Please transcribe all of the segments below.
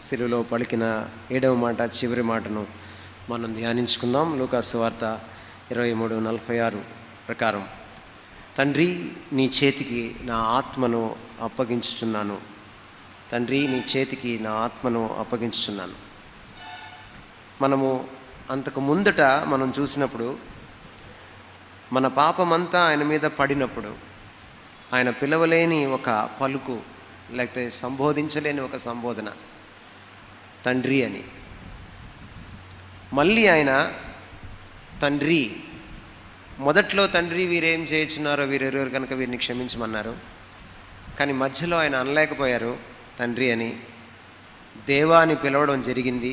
సిలువలో పలికిన 7వ మాట, చివరి మాటను మనం ధ్యానించుకుందాం. లూకా సువార్త 23:46 ప్రకారం, తండ్రి నీ చేతికి నా ఆత్మను అప్పగించుచున్నాను. తండ్రి నీ చేతికి నా ఆత్మను అప్పగించుచున్నాను. మనము అంతకు ముందట మనం చూసినప్పుడు, మన పాపమంతా ఆయన మీద పడినప్పుడు ఆయన పిలవలేని ఒక పలుకు, లేకపోతే సంబోధించలేని ఒక సంబోధన తండ్రి అని. మళ్ళీ ఆయన తండ్రి, మొదట్లో తండ్రి వీరేం చేయుచున్నారో వీరెవరు కనుక వీరిని క్షమించమన్నారు. కానీ మధ్యలో ఆయన అనలేకపోయారు తండ్రి అని. దేవా అని పిలవడం జరిగింది.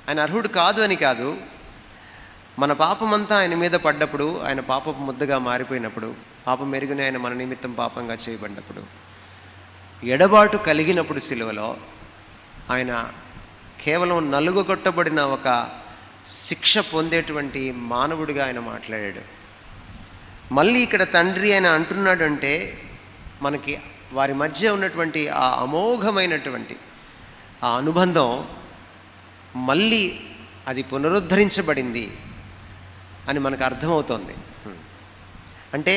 ఆయన అర్హుడు కాదు అని కాదు, మన పాపమంతా ఆయన మీద పడ్డప్పుడు, ఆయన పాపపు ముద్దగా మారిపోయినప్పుడు, పాపం మెరుగుని ఆయన మన నిమిత్తం పాపంగా చేయబడినప్పుడు, ఎడబాటు కలిగినప్పుడు సిలువలో ఆయన కేవలం నలుగుగొట్టబడిన ఒక శిక్ష పొందేటువంటి మానవుడిగా ఆయన మాట్లాడాడు. మళ్ళీ ఇక్కడ తండ్రి ఆయన అంటున్నాడు అంటే, మనకి వారి మధ్య ఉన్నటువంటి ఆ అమోఘమైనటువంటి ఆ అనుబంధం మళ్ళీ అది పునరుద్ధరించబడింది అని మనకు అర్థమవుతోంది. అంటే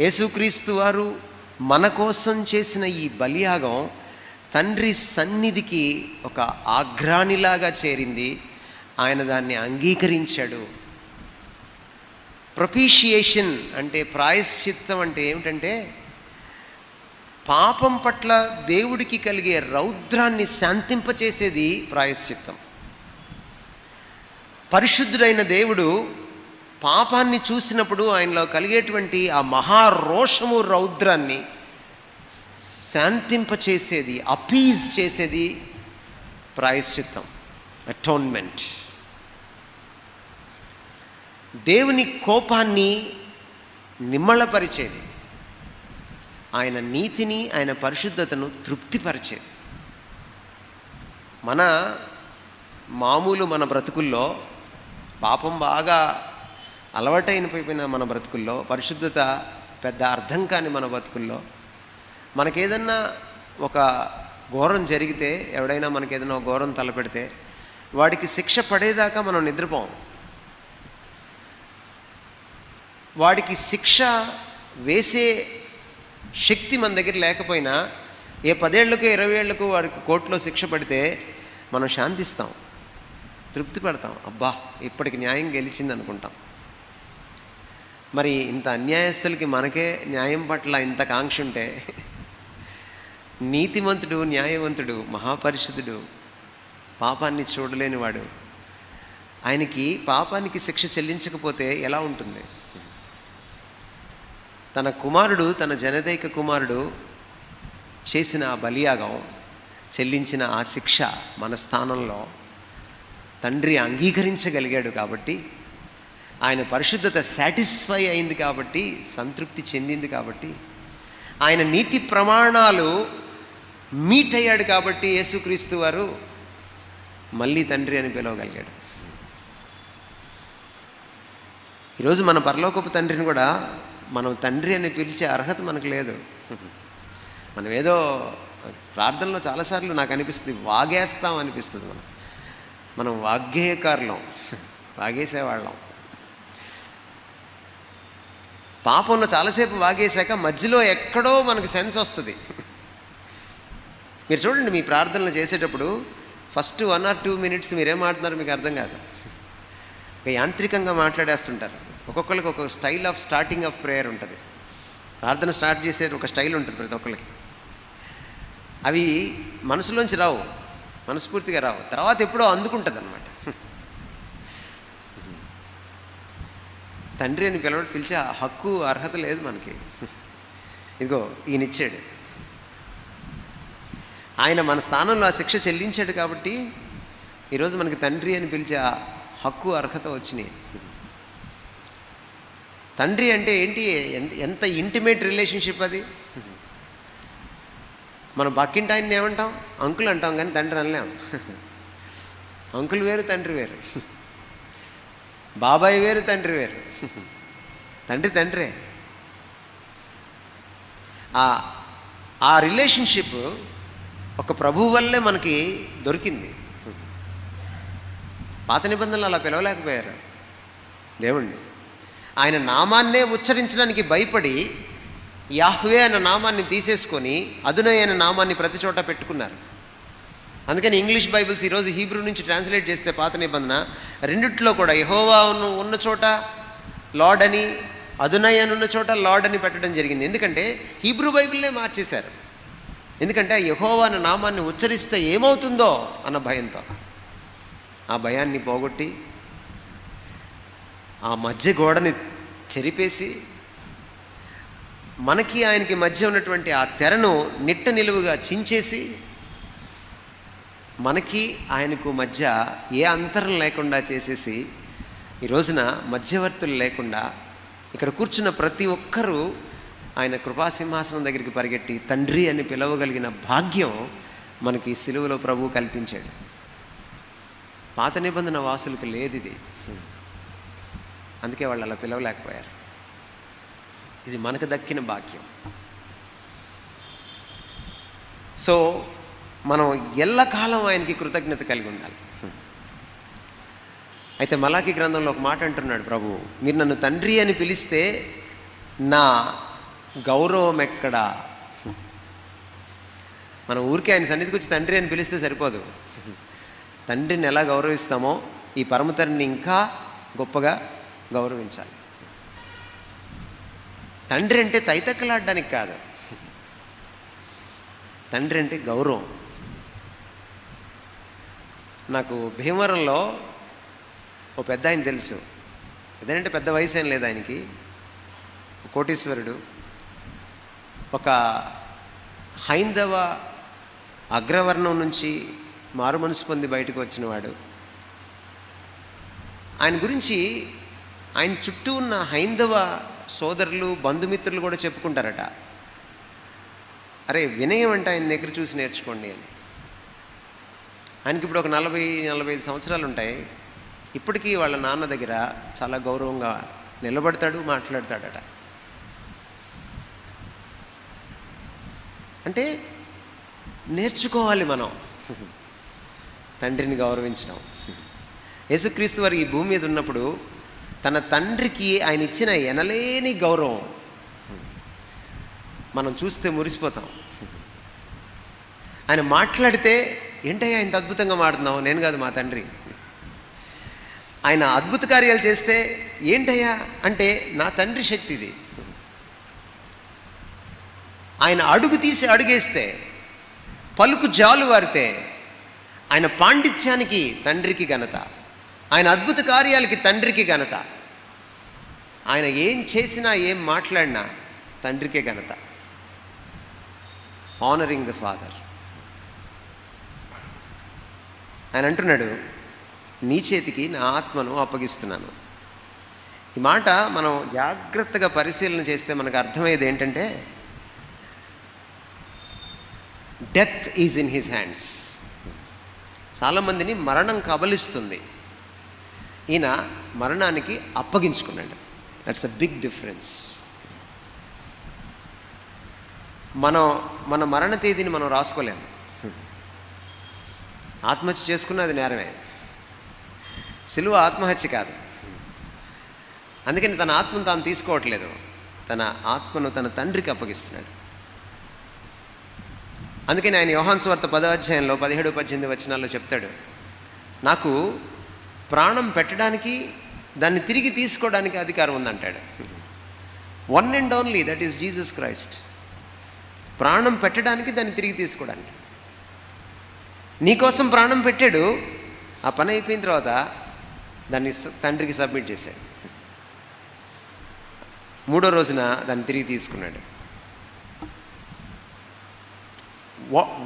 యేసుక్రీస్తు వారు మన కోసం చేసిన ఈ బలియాగం తండ్రి సన్నిధికి ఒక ఆగ్రానిలాగా చేరింది. ఆయన దాన్ని అంగీకరించాడు. ప్రొపీషియేషన్ అంటే, ప్రాయశ్చిత్తం అంటే ఏమిటంటే, పాపం పట్ల దేవుడికి కలిగే రౌద్రాన్ని శాంతింపచేసేది ప్రాయశ్చిత్తం. పరిశుద్ధుడైన దేవుడు పాపాన్ని చూసినప్పుడు ఆయనలో కలిగేటువంటి ఆ మహారోషము, రౌద్రాన్ని శాంతింపచేసేది, అపీజ్ చేసేది ప్రాయశ్చిత్తం, అటోన్మెంట్. దేవుని కోపాన్ని నిమ్మళపరిచేది, ఆయన నీతిని, ఆయన పరిశుద్ధతను తృప్తిపరిచేది. మన బ్రతుకుల్లో పాపం బాగా అలవాటైపోయిన మన బ్రతుకుల్లో, పరిశుద్ధత పెద్ద అర్థం కాని మన బ్రతుకుల్లో, మనకేదన్నా ఒక ఘోరం జరిగితే, ఎవడైనా మనకేదైనా ఒక ఘోరం తలపెడితే వాడికి శిక్ష పడేదాకా మనం నిద్రపోం. వాడికి శిక్ష వేసే శక్తి మన దగ్గర లేకపోయినా, ఏ 10 ఏళ్లకు 20 ఏళ్లకు వాడికి కోర్టులో శిక్ష పడితే మనం శాంతిస్తాం, తృప్తి పడతాం. అబ్బా, ఇప్పటికి న్యాయం గెలిచింది అనుకుంటాం. మరి ఇంత అన్యాయస్తులకి మనకే న్యాయం పట్ల ఇంత కాంక్ష ఉంటే, నీతిమంతుడు, న్యాయవంతుడు, మహాపరిశుద్ధుడు, పాపాన్ని చూడలేనివాడు, ఆయనకి పాపానికి శిక్ష చెల్లించకపోతే ఎలా ఉంటుంది? తన కుమారుడు, తన జనదైక కుమారుడు చేసిన ఆ బలియాగం, చెల్లించిన ఆ శిక్ష మన స్థానంలో తండ్రి అంగీకరించగలిగాడు కాబట్టి, ఆయన పరిశుద్ధత సాటిస్ఫై అయింది కాబట్టి, సంతృప్తి చెందింది కాబట్టి, ఆయన నీతి ప్రమాణాలు మీట్ అయ్యాడు కాబట్టి యేసుక్రీస్తు వారు మళ్ళీ తండ్రి అని పిలవగలిగాడు. ఈరోజు మన పరలోకపు తండ్రిని కూడా మనం తండ్రి అని పిలిచే అర్హత మనకు లేదు. మనం ఏదో ప్రార్థనలో చాలాసార్లు నాకు అనిపిస్తుంది, వాగేస్తాం అనిపిస్తుంది. మనం వాగ్గేయకారులం, వాగేసేవాళ్ళం. పాపంలో చాలాసేపు వాగేశాక మధ్యలో ఎక్కడో మనకు సెన్స్ వస్తుంది. మీరు చూడండి, మీ ప్రార్థనలు చేసేటప్పుడు ఫస్ట్ 1 or 2 minutes మీరేం మాట్లాడుతున్నారో మీకు అర్థం కాదు. యాంత్రికంగా మాట్లాడేస్తుంటారు. ఒక్కొక్కరికి ఒక style of starting of prayer ఉంటుంది. ప్రార్థన స్టార్ట్ చేసే ఒక స్టైల్ ఉంటుంది ప్రతి ఒక్కరికి. అవి మనసులోంచి రావు, మనస్ఫూర్తిగా రావు, తర్వాత ఎప్పుడో అందుకుంటుంది అన్నమాట. తండ్రి అని పిలిచే హక్కు, అర్హత లేదు మనకి. ఇదిగో ఈయన ఇచ్చాడు. ఆయన మన స్థానంలో ఆ శిక్ష చెల్లించాడు కాబట్టి ఈరోజు మనకి తండ్రి అని పిలిచే ఆ హక్కు, అర్హత వచ్చినాయి. తండ్రి అంటే ఏంటి? ఎంత ఇంటిమేట్ రిలేషన్షిప్ అది. మనం పక్కింటి ఆయన్ని ఏమంటాం? అంకుల్ అంటాం, కానీ తండ్రి అనలేం. అంకుల్ వేరు, తండ్రి వేరు. బాబాయ్ వేరు, తండ్రి వేరు. తండ్రి తండ్రే. ఆ రిలేషన్షిప్ ఒక ప్రభువు వల్లే మనకి దొరికింది. పాత నిబంధనలు అలా పిలవలేకపోయారు దేవుణ్ణి. ఆయన నామాన్నే ఉచ్చరించడానికి భయపడి యాహ్వే అన్న నామాన్ని తీసేసుకొని అదునై అనే నామాన్ని ప్రతి చోట పెట్టుకున్నారు. అందుకని ఇంగ్లీష్ బైబిల్స్ ఈరోజు హీబ్రూ నుంచి ట్రాన్స్లేట్ చేస్తే పాత నిబంధన రెండిట్లో కూడా యెహోవా ఉన్న చోట లార్డ్ అని, అదునై అని ఉన్న చోట లార్డ్ అని పెట్టడం జరిగింది. ఎందుకంటే హీబ్రూ బైబిల్నే మార్చేశారు. ఎందుకంటే ఆ యెహోవా అన్న నామాన్ని ఉచ్చరిస్తే ఏమవుతుందో అన్న భయంతో. ఆ భయాన్ని పోగొట్టి ఆ మధ్య గోడని చెరిపేసి మనకి ఆయనకి మధ్య ఉన్నటువంటి ఆ తెరను నిట్ట నిలువుగా చించేసి మనకి ఆయనకు మధ్య ఏ అంతరం లేకుండా చేసేసి ఈ రోజున మధ్యవర్తులు లేకుండా ఇక్కడ కూర్చున్న ప్రతి ఒక్కరూ ఆయన కృపాసింహాసనం దగ్గరికి పరిగెట్టి తండ్రి అని పిలవగలిగిన భాగ్యం మనకి సిలువలో ప్రభువు కల్పించాడు. పాత నిబంధన వాసులకు లేదు ఇది. అందుకే వాళ్ళు అలా పిలవలేకపోయారు. ఇది మనకు దక్కిన భాగ్యం. సో మనం ఎల్లకాలం ఆయనకి కృతజ్ఞత కలిగి ఉండాలి. అయితే మలాకి గ్రంథంలో ఒక మాట అంటున్నాడు ప్రభువు, మీరు నన్ను తండ్రి అని పిలిస్తే నా గౌరవం ఎక్కడా? మనం ఊరికే ఆయన సన్నిధికి వచ్చి తండ్రి అని పిలిస్తే సరిపోదు. తండ్రిని ఎలా గౌరవిస్తామో ఈ పరమతండ్రిని ఇంకా గొప్పగా గౌరవించాలి. తండ్రి అంటే తైతక్కలాడడానికి కాదు, తండ్రి అంటే గౌరవం. నాకు భీమవరంలో ఓ పెద్ద ఆయన తెలుసు. ఏదంటే పెద్ద వయసు ఏం లేదు ఆయనకి, కోటీశ్వరుడు. ఒక హైందవ అగ్రవర్ణం నుంచి మారు మనసు పొంది బయటకు వచ్చినవాడు. ఆయన గురించి ఆయన చుట్టూ ఉన్న హైందవ సోదరులు బంధుమిత్రులు కూడా చెప్పుకుంటారట, అరే వినయం అంటే ఆయన దగ్గర చూసి నేర్చుకోండి అని. ఆయనకి ఇప్పుడు ఒక 40-45 సంవత్సరాలు ఉంటాయి. ఇప్పటికీ వాళ్ళ నాన్న దగ్గర చాలా గౌరవంగా నిలబడతాడు, మాట్లాడతాడట. అంటే నేర్చుకోవాలి మనం తండ్రిని గౌరవించడం. యేసుక్రీస్తు వారు ఈ భూమి మీద ఉన్నప్పుడు తన తండ్రికి ఆయన ఇచ్చిన ఎనలేని గౌరవం మనం చూస్తే మురిసిపోతాం. ఆయన మాట్లాడితే ఏంటయ్యా ఇంత అద్భుతంగా మాట్లాడుతున్నావు? నేను కాదు, మా తండ్రి. ఆయన అద్భుత కార్యాలు చేస్తే ఏంటయ్యా అంటే నా తండ్రి శక్తి ఇది. ఆయన అడుగు తీసి అడుగేస్తే, పలుకు జాలు వారితే ఆయన పాండిత్యానికి తండ్రికి ఘనత, ఆయన అద్భుత కార్యాలకి తండ్రికి ఘనత. ఆయన ఏం చేసినా ఏం మాట్లాడినా తండ్రికే ఘనత. Honouring the father. ఆయన అంటున్నాడు, నీ చేతికి నా ఆత్మను అప్పగిస్తున్నాను. ఈ మాట మనం జాగ్రత్తగా పరిశీలన చేస్తే మనకు అర్థమయ్యేది ఏంటంటే, death is in his hands. చాలామందిని మరణం కబలిస్తుంది, ఈయన మరణానికి అప్పగించుకున్నాడు. That's a big difference. మన మరణ తేదీని మనం రాసుకోలేము. ఆత్మహత్య చేసుకున్న అది నేరమే. సిలువ ఆత్మహత్య కాదు. అందుకని తన ఆత్మను తాను తీసుకోవట్లేదు, తన ఆత్మను తన తండ్రికి అప్పగిస్తున్నాడు. అందుకని ఆయన యోహాను సువార్త 10వ అధ్యాయంలో 17-18 వచనాల్లో చెప్తాడు, నాకు ప్రాణం పెట్టడానికి దాన్ని తిరిగి తీసుకోవడానికి అధికారం ఉందంటాడు. One and only, that is Jesus Christ. ప్రాణం పెట్టడానికి, దాన్ని తిరిగి తీసుకోవడానికి. నీకోసం ప్రాణం పెట్టాడు, ఆ పని అయిపోయిన తర్వాత దాన్ని తండ్రికి సబ్మిట్ చేశాడు. 3వ రోజున దాన్ని తిరిగి తీసుకున్నాడు.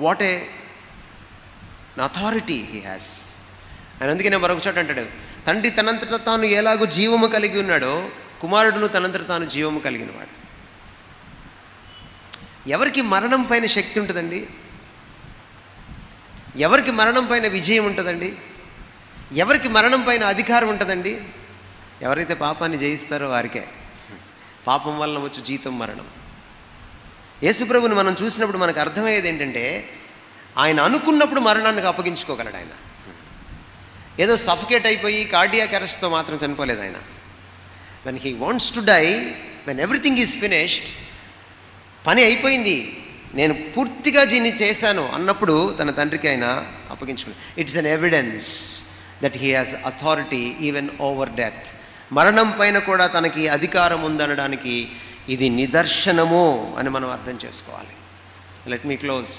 What a authority he has. ఆయన అందుకనే మరొక చోట అంటాడు, తండ్రి తనంతట తాను ఎలాగో జీవము కలిగి ఉన్నాడో కుమారుడును తనంతట తాను జీవము కలిగినవాడు. ఎవరికి మరణం పైన శక్తి ఉంటుందండి? ఎవరికి మరణం పైన విజయం ఉంటుందండి? ఎవరికి మరణం పైన అధికారం ఉంటుందండి? ఎవరైతే పాపాన్ని జయిస్తారో వారికే. పాపం వలన వచ్చు జీతం మరణం. యేసుప్రభుని మనం చూసినప్పుడు మనకు అర్థమయ్యేది ఏంటంటే, ఆయన అనుకున్నప్పుడు మరణానికి అప్పగించుకోగలడు. ఆయన ఏదో సఫకేట్ అయిపోయి కార్డియాక్ అరెస్ట్తో మాత్రం చనిపోలేదు ఆయన. When he wants to die, when everything is finished, పని అయిపోయింది, నేను పూర్తిగా దీన్ని చేశాను అన్నప్పుడు తన తండ్రికి ఆయన అప్పగించుకున్నాడు. It's an evidence that he has authority even over death. మరణం పైన కూడా తనకి అధికారం ఉందనడానికి ఇది నిదర్శనము అని మనం అర్థం చేసుకోవాలి. Let me close.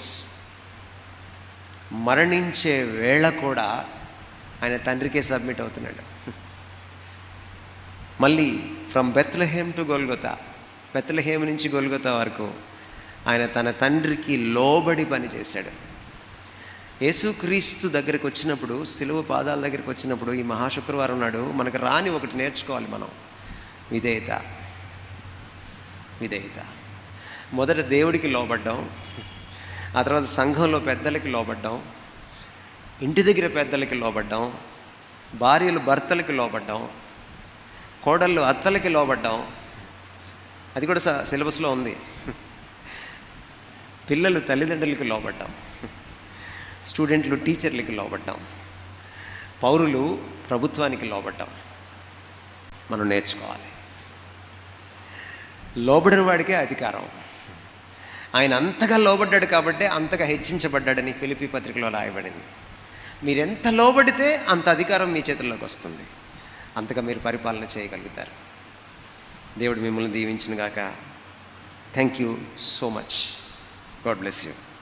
మరణించే వేళ కూడా ఆయన తండ్రికే సబ్మిట్ అవుతున్నాడు. మళ్ళీ from Bethlehem to Golgotha, Bethlehem నుంచి గొల్గొతా వరకు ఆయన తన తండ్రికి లోబడి పనిచేశాడు. యేసుక్రీస్తు దగ్గరికి వచ్చినప్పుడు, సిలువ పాదాల దగ్గరికి వచ్చినప్పుడు, ఈ మహాశుక్రవారం నాడు మనకు రాని ఒకటి నేర్చుకోవాలి మనం. విధేయత. విధేయత. మొదట దేవుడికి లోబడ్డాం, ఆ తర్వాత సంఘంలో పెద్దలకి లోబడ్డాం, ఇంటి దగ్గర పెద్దలకి లోబడ్డాం, భార్యలు భర్తలకి లోబడ్డాం, కోడళ్ళు అత్తలకి లోబడ్డాం. అది కూడా సిలబస్లో ఉంది. పిల్లలు తల్లిదండ్రులకి లోబడ్డాం, స్టూడెంట్లు టీచర్లకి లోబడ్డాం, పౌరులు ప్రభుత్వానికి లోబడ్డాం. మనం నేర్చుకోవాలి. లోబడిన వాడికే అధికారం. ఆయన అంతగా లోబడ్డాడు కాబట్టి అంతగా హెచ్చించబడ్డాడని ఫిలిప్పీ పత్రికలో రాయబడింది. మీరెంత లోబడితే అంత అధికారం మీ చేతుల్లోకి వస్తుంది, అంతగా మీరు పరిపాలన చేయగలుగుతారు. దేవుడు మిమ్మల్ని దీవించును గాక. Thank you so much. God bless you.